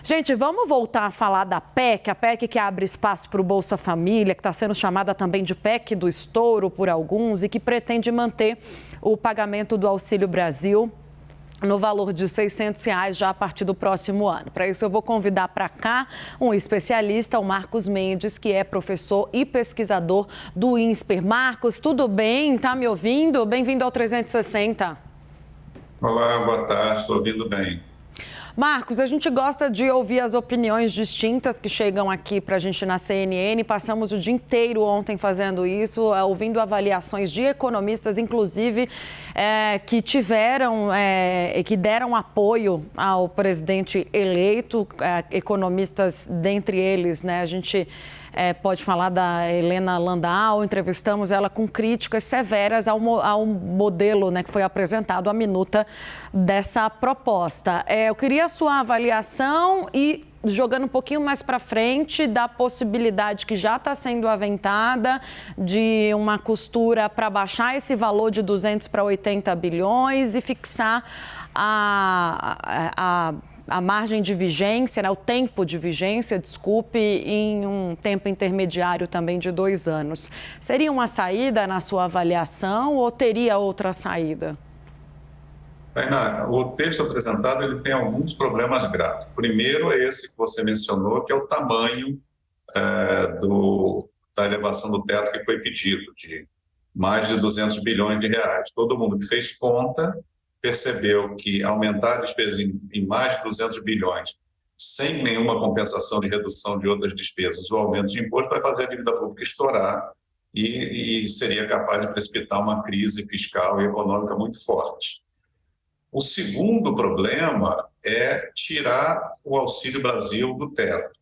Gente, vamos voltar a falar da PEC, a PEC que abre espaço para o Bolsa Família, que está sendo chamada também de PEC do estouro por alguns e que pretende manter o pagamento do Auxílio Brasil no valor de R$ 600 já a partir do próximo ano. Para isso, eu vou convidar para cá um especialista, o Marcos Mendes, que é professor e pesquisador do INSPER. Marcos, tudo bem? Está me ouvindo? Bem-vindo ao 360. Olá, boa tarde, estou ouvindo bem. Marcos, a gente gosta de ouvir as opiniões distintas que chegam aqui para a gente na CNN. Passamos o dia inteiro ontem fazendo isso, ouvindo avaliações de economistas, inclusive, que que deram apoio ao presidente eleito, economistas dentre eles, né? A gente pode falar da Helena Landau, entrevistamos ela com críticas severas ao modelo, né, que foi apresentado, a minuta dessa proposta. Eu queria a sua avaliação e, jogando um pouquinho mais para frente, da possibilidade que já está sendo aventada de uma costura para baixar esse valor de 200 para 80 bilhões e fixar a margem de vigência, né, o tempo de vigência, desculpe, em um tempo intermediário também de 2 anos. Seria uma saída na sua avaliação ou teria outra saída? Tainá, o texto apresentado ele tem alguns problemas graves. O primeiro é esse que você mencionou, que é o tamanho da elevação do teto que foi pedido, de mais de 200 bilhões de reais. Todo mundo que fez conta percebeu que aumentar a despesa em mais de 200 bilhões, sem nenhuma compensação de redução de outras despesas, o aumento de imposto vai fazer a dívida pública estourar e seria capaz de precipitar uma crise fiscal e econômica muito forte. O segundo problema é tirar o Auxílio Brasil do teto,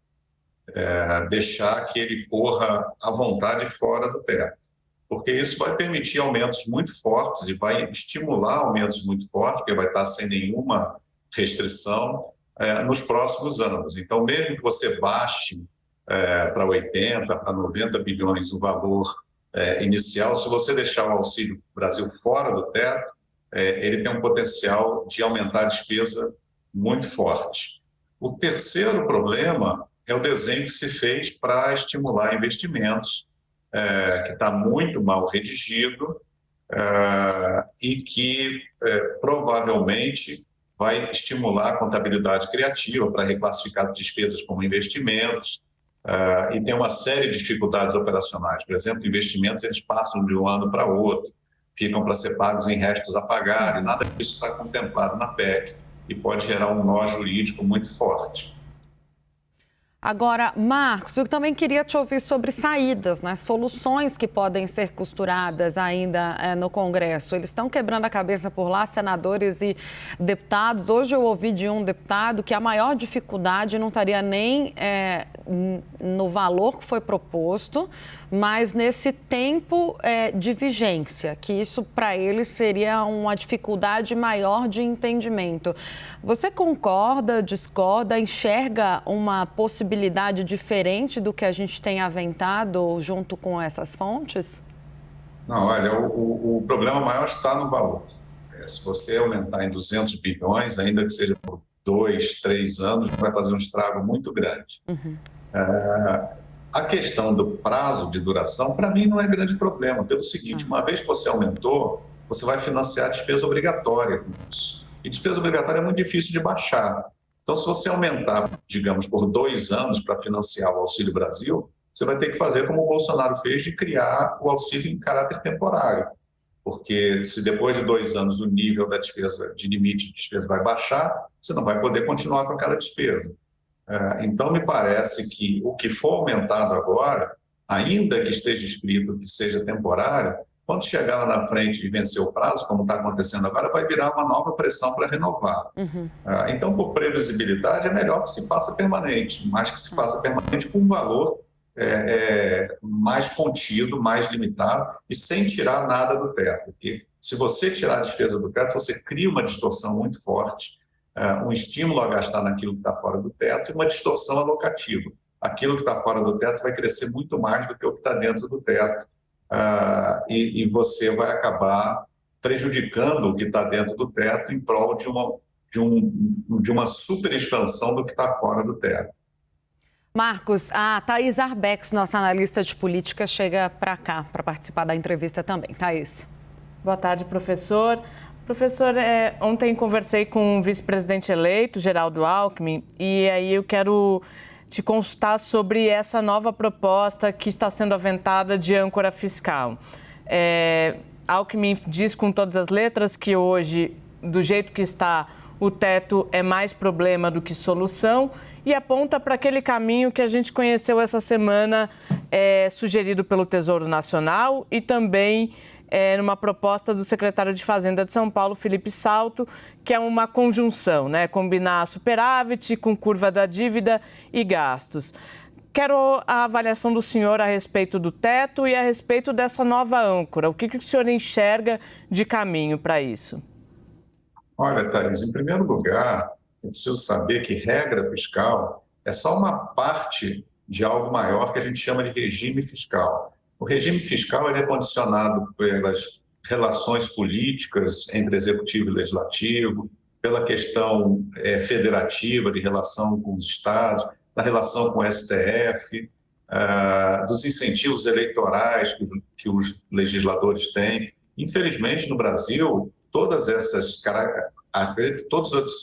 deixar que ele corra à vontade fora do teto, porque isso vai permitir aumentos muito fortes e vai estimular aumentos muito fortes, porque vai estar sem nenhuma restrição nos próximos anos. Então, mesmo que você baixe para 80, para 90 bilhões o valor inicial, se você deixar o Auxílio Brasil fora do teto, ele tem um potencial de aumentar a despesa muito forte. O terceiro problema é o desenho que se fez para estimular investimentos, que está muito mal redigido e que provavelmente vai estimular a contabilidade criativa para reclassificar as despesas como investimentos e tem uma série de dificuldades operacionais. Por exemplo, investimentos eles passam de um ano para outro, ficam para ser pagos em restos a pagar, e nada disso está contemplado na PEC e pode gerar um nó jurídico muito forte. Agora, Marcos, eu também queria te ouvir sobre saídas, né? Soluções que podem ser costuradas ainda no Congresso. Eles estão quebrando a cabeça por lá, senadores e deputados. Hoje eu ouvi de um deputado que a maior dificuldade não estaria nem no valor que foi proposto, mas nesse tempo de vigência, que isso para eles seria uma dificuldade maior de entendimento. Você concorda, discorda, enxerga uma possibilidade diferente do que a gente tem aventado junto com essas fontes? Não, olha, o problema maior está no valor. Se você aumentar em 200 bilhões, ainda que seja por 2, 3 anos, vai fazer um estrago muito grande. Uhum. A questão do prazo de duração, para mim, não é grande problema. Pelo seguinte, uma vez que você aumentou, você vai financiar a despesa obrigatória com isso. E despesa obrigatória é muito difícil de baixar. Então, se você aumentar, digamos, por 2 anos para financiar o Auxílio Brasil, você vai ter que fazer como o Bolsonaro fez, de criar o auxílio em caráter temporário. Porque se depois de 2 anos o nível da despesa, de limite de despesa vai baixar, você não vai poder continuar com aquela despesa. Então, me parece que o que for aumentado agora, ainda que esteja escrito que seja temporário, quando chegar lá na frente e vencer o prazo, como está acontecendo agora, vai virar uma nova pressão para renovar. Uhum. Então, por previsibilidade, é melhor que se faça permanente, mas que se faça permanente com um valor mais contido, mais limitado e sem tirar nada do teto. Porque se você tirar a despesa do teto, você cria uma distorção muito forte, um estímulo a gastar naquilo que está fora do teto e uma distorção alocativa. Aquilo que está fora do teto vai crescer muito mais do que o que está dentro do teto. E você vai acabar prejudicando o que está dentro do teto em prol de de uma super expansão do que está fora do teto. Marcos, a Thaís Arbex, nossa analista de política, chega para cá para participar da entrevista também. Thaís. Boa tarde, professor. Professor, ontem conversei com o vice-presidente eleito, Geraldo Alckmin, e aí eu quero te consultar sobre essa nova proposta que está sendo aventada de âncora fiscal. Alckmin diz com todas as letras que hoje, do jeito que está, o teto é mais problema do que solução e aponta para aquele caminho que a gente conheceu essa semana, sugerido pelo Tesouro Nacional e também numa proposta do secretário de Fazenda de São Paulo, Felipe Salto, que é uma conjunção, né? Combinar superávit com curva da dívida e gastos. Quero a avaliação do senhor a respeito do teto e a respeito dessa nova âncora. O que o senhor enxerga de caminho para isso? Olha, Thaís, em primeiro lugar, eu preciso saber que regra fiscal é só uma parte de algo maior que a gente chama de regime fiscal. O regime fiscal ele é condicionado pelas relações políticas entre executivo e legislativo, pela questão federativa de relação com os estados, da relação com o STF, dos incentivos eleitorais que os legisladores têm. Infelizmente, no Brasil, todos esses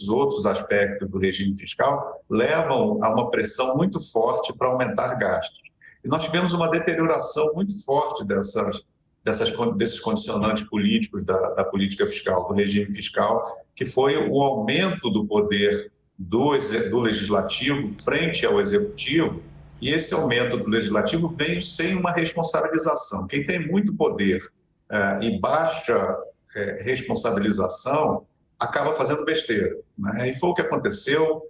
outros aspectos do regime fiscal levam a uma pressão muito forte para aumentar gastos. E nós tivemos uma deterioração muito forte desses condicionantes políticos da política fiscal, do regime fiscal, que foi o aumento do poder do legislativo frente ao executivo, e esse aumento do legislativo vem sem uma responsabilização. Quem tem muito poder e baixa responsabilização acaba fazendo besteira, né? E foi o que aconteceu.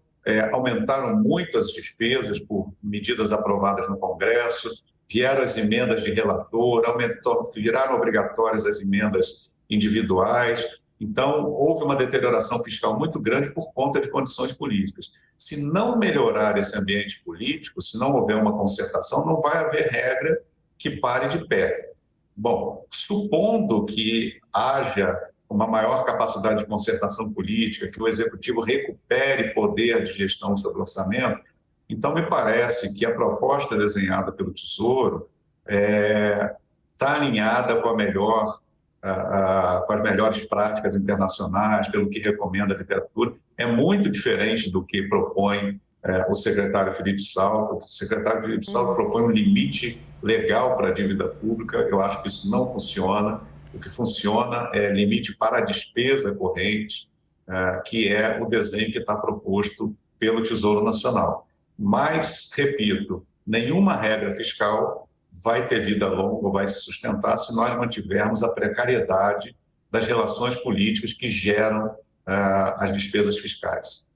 Aumentaram muito as despesas por medidas aprovadas no Congresso, vieram as emendas de relator, viraram obrigatórias as emendas individuais. Então, houve uma deterioração fiscal muito grande por conta de condições políticas. Se não melhorar esse ambiente político, se não houver uma concertação, não vai haver regra que pare de pé. Bom, supondo que haja uma maior capacidade de concertação política, que o executivo recupere poder de gestão sobre o orçamento, então me parece que a proposta desenhada pelo Tesouro está alinhada com com as melhores práticas internacionais, pelo que recomenda a literatura. É muito diferente do que propõe o secretário Felipe Salto. O secretário Felipe Salto propõe um limite legal para a dívida pública. Eu acho que isso não funciona. O que funciona é limite para a despesa corrente, que é o desenho que está proposto pelo Tesouro Nacional. Mas, repito, nenhuma regra fiscal vai ter vida longa ou vai se sustentar se nós mantivermos a precariedade das relações políticas que geram as despesas fiscais.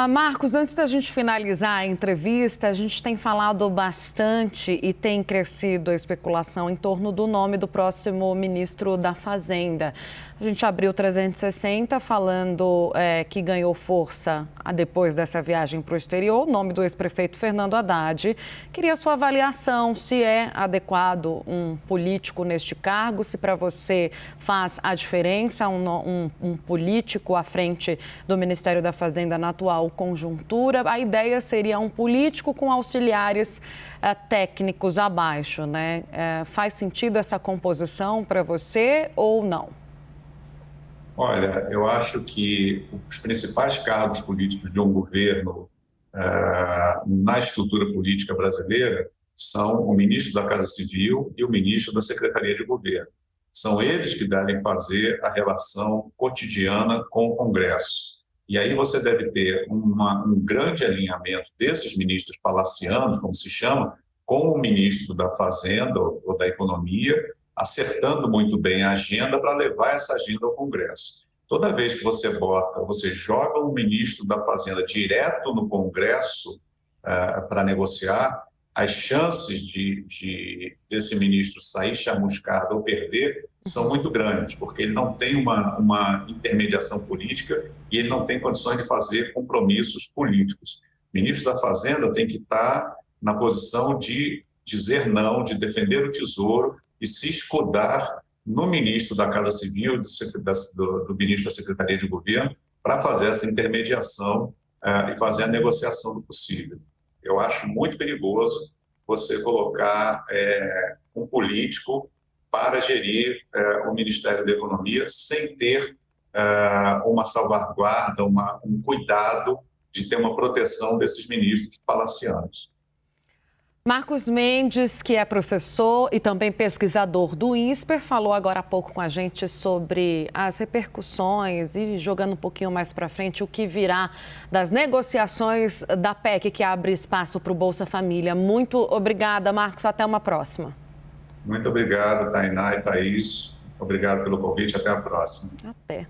Marcos, antes da gente finalizar a entrevista, a gente tem falado bastante e tem crescido a especulação em torno do nome do próximo ministro da Fazenda. A gente abriu 360 falando que ganhou força depois dessa viagem para o exterior, o nome do ex-prefeito Fernando Haddad. Queria a sua avaliação, se é adequado um político neste cargo, se para você faz a diferença um político à frente do Ministério da Fazenda na atual conjuntura. A ideia seria um político com auxiliares técnicos abaixo, né? Faz sentido essa composição para você ou não? Olha, eu acho que os principais cargos políticos de um governo na estrutura política brasileira são o ministro da Casa Civil e o ministro da Secretaria de Governo. São eles que devem fazer a relação cotidiana com o Congresso. E aí você deve ter um grande alinhamento desses ministros palacianos, como se chama, com o ministro da Fazenda ou da Economia, acertando muito bem a agenda para levar essa agenda ao Congresso. Toda vez que você joga um ministro da Fazenda direto no Congresso para negociar, as chances desse ministro sair chamuscado ou perder são muito grandes, porque ele não tem uma intermediação política e ele não tem condições de fazer compromissos políticos. O ministro da Fazenda tem que estar na posição de dizer não, de defender o Tesouro e se escudar no ministro da Casa Civil, do ministro da Secretaria de Governo, para fazer essa intermediação e fazer a negociação do possível. Eu acho muito perigoso você colocar um político para gerir o Ministério da Economia sem ter uma salvaguarda, um cuidado de ter uma proteção desses ministros palacianos. Marcos Mendes, que é professor e também pesquisador do INSPER, falou agora há pouco com a gente sobre as repercussões e jogando um pouquinho mais para frente o que virá das negociações da PEC que abre espaço para o Bolsa Família. Muito obrigada, Marcos. Até uma próxima. Muito obrigado, Tainá e Thaís. Obrigado pelo convite. Até a próxima. Até.